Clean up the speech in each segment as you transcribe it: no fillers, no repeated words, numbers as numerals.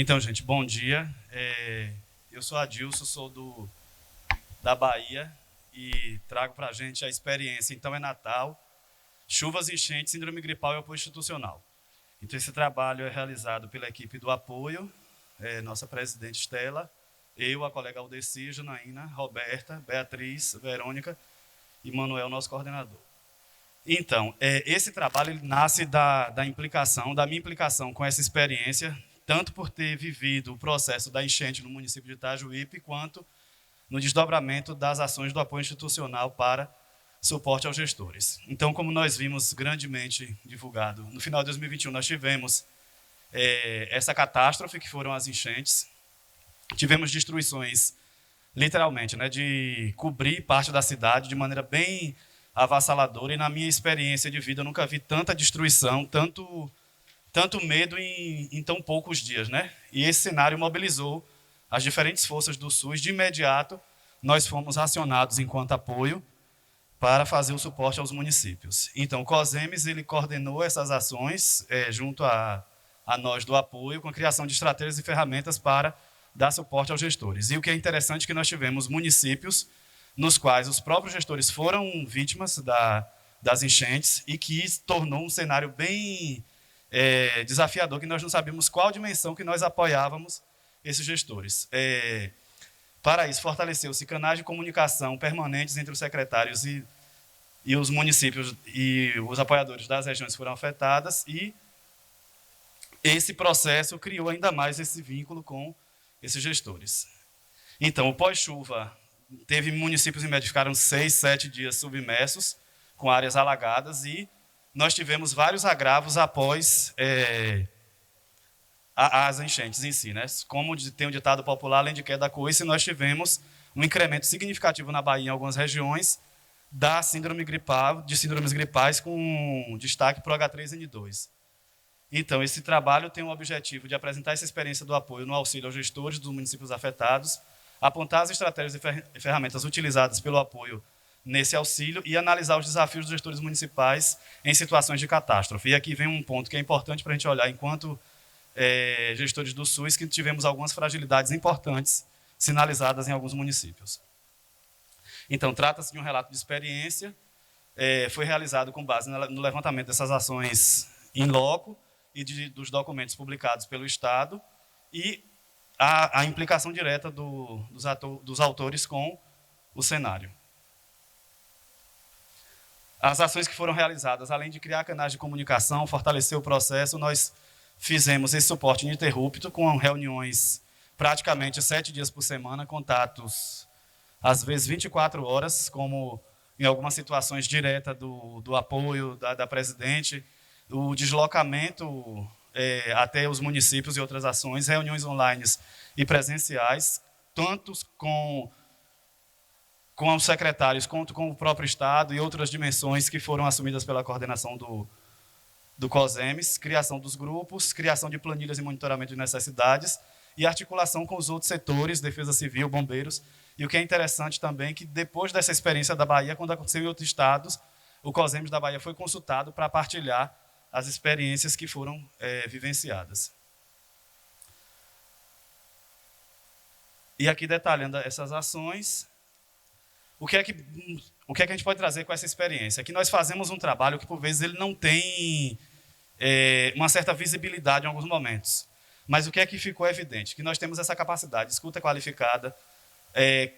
Então, gente, bom dia. Eu sou Adilson, sou da Bahia e trago para a gente a experiência. Então, é Natal, chuvas, enchentes, síndrome gripal e apoio institucional. Então, esse trabalho é realizado pela equipe do apoio, nossa presidente Estela, eu, a colega Aldeci, Janaína, Roberta, Beatriz, Verônica e Manuel, nosso coordenador. Então, esse trabalho ele nasce da minha implicação com essa experiência, tanto por ter vivido o processo da enchente no município de Itajuípe, quanto no desdobramento das ações do apoio institucional para suporte aos gestores. Então, como nós vimos grandemente divulgado, no final de 2021 nós tivemos essa catástrofe, que foram as enchentes, tivemos destruições, literalmente, de cobrir parte da cidade de maneira bem avassaladora, e na minha experiência de vida eu nunca vi tanta destruição, tanto medo em tão poucos dias, E esse cenário mobilizou as diferentes forças do SUS. De imediato, nós fomos acionados enquanto apoio para fazer o suporte aos municípios. Então, o COSEMES ele coordenou essas ações junto a nós do apoio, com a criação de estratégias e ferramentas para dar suporte aos gestores. E o que é interessante é que nós tivemos municípios nos quais os próprios gestores foram vítimas das enchentes e que tornou um cenário bem desafiador, que nós não sabíamos qual dimensão que nós apoiávamos esses gestores. Para isso, fortaleceu-se canais de comunicação permanentes entre os secretários e os municípios e os apoiadores das regiões que foram afetadas, e esse processo criou ainda mais esse vínculo com esses gestores. Então, o pós-chuva, teve municípios em média que ficaram 6, 7 dias submersos, com áreas alagadas, e nós tivemos vários agravos após as enchentes em si. Como tem um ditado popular, além de queda da coice, nós tivemos um incremento significativo na Bahia, em algumas regiões, de síndromes gripais, com destaque para o H3N2. Então, esse trabalho tem o objetivo de apresentar essa experiência do apoio no auxílio aos gestores dos municípios afetados, apontar as estratégias e ferramentas utilizadas pelo apoio nesse auxílio e analisar os desafios dos gestores municipais em situações de catástrofe. E aqui vem um ponto que é importante para a gente olhar enquanto gestores do SUS, que tivemos algumas fragilidades importantes sinalizadas em alguns municípios. Então, trata-se de um relato de experiência, foi realizado com base no levantamento dessas ações in loco e dos documentos publicados pelo Estado e a implicação direta dos autores com o cenário. As ações que foram realizadas, além de criar canais de comunicação, fortalecer o processo, nós fizemos esse suporte ininterrupto, com reuniões praticamente 7 dias por semana, contatos, às vezes 24 horas, como em algumas situações direta do apoio da presidente, o deslocamento até os municípios e outras ações, reuniões online e presenciais, tanto com os secretários quanto com o próprio Estado e outras dimensões que foram assumidas pela coordenação do COSEMES, criação dos grupos, criação de planilhas e monitoramento de necessidades e articulação com os outros setores, Defesa Civil, Bombeiros. E o que é interessante também é que, depois dessa experiência da Bahia, quando aconteceu em outros estados, o COSEMES da Bahia foi consultado para partilhar as experiências que foram vivenciadas. E aqui detalhando essas ações, o que é que a gente pode trazer com essa experiência? Que nós fazemos um trabalho que, por vezes, ele não tem uma certa visibilidade em alguns momentos. Mas o que é que ficou evidente? Que nós temos essa capacidade de escuta qualificada,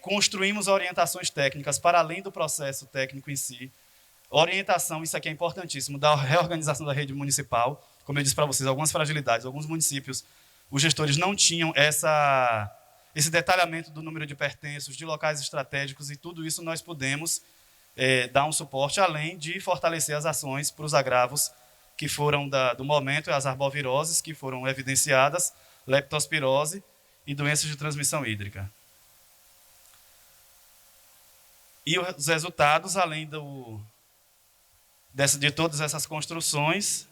construímos orientações técnicas para além do processo técnico em si, orientação, isso aqui é importantíssimo, da reorganização da rede municipal. Como eu disse para vocês, algumas fragilidades, alguns municípios, os gestores não tinham esse detalhamento do número de pertences, de locais estratégicos, e tudo isso nós pudemos dar um suporte, além de fortalecer as ações para os agravos que foram do momento, as arboviroses que foram evidenciadas, leptospirose e doenças de transmissão hídrica. E os resultados, além de todas essas construções,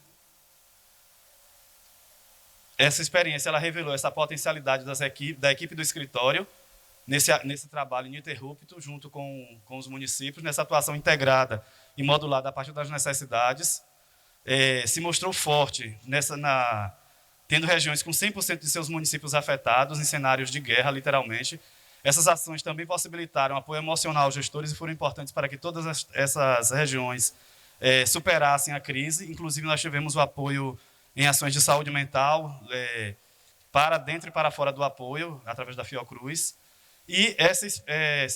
essa experiência ela revelou essa potencialidade da equipe do escritório nesse trabalho ininterrupto junto com os municípios, nessa atuação integrada e modulada a partir das necessidades, se mostrou forte tendo regiões com 100% de seus municípios afetados em cenários de guerra, literalmente. Essas ações também possibilitaram apoio emocional aos gestores e foram importantes para que todas essas regiões superassem a crise. Inclusive, nós tivemos o apoio em ações de saúde mental, para dentro e para fora do apoio, através da Fiocruz. E essa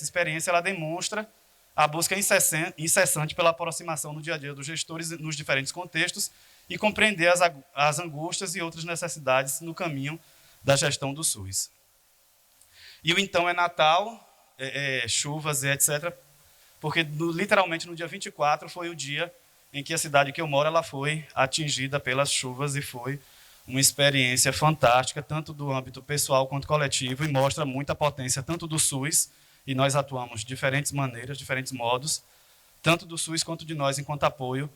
experiência ela demonstra a busca incessante pela aproximação no dia a dia dos gestores nos diferentes contextos e compreender as angústias e outras necessidades no caminho da gestão do SUS. E o então é Natal, chuvas e etc., porque literalmente no dia 24 foi o dia em que a cidade que eu moro ela foi atingida pelas chuvas e foi uma experiência fantástica, tanto do âmbito pessoal quanto coletivo, e mostra muita potência tanto do SUS, e nós atuamos de diferentes maneiras, diferentes modos, tanto do SUS quanto de nós enquanto apoio,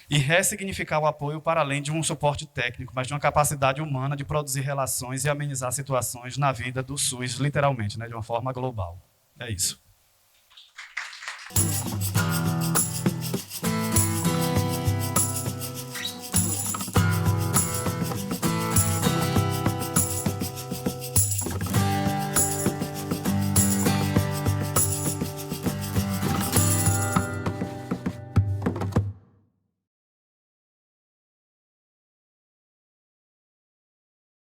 e ressignificar o apoio para além de um suporte técnico, mas de uma capacidade humana de produzir relações e amenizar situações na vida do SUS, literalmente, né, de uma forma global. É isso.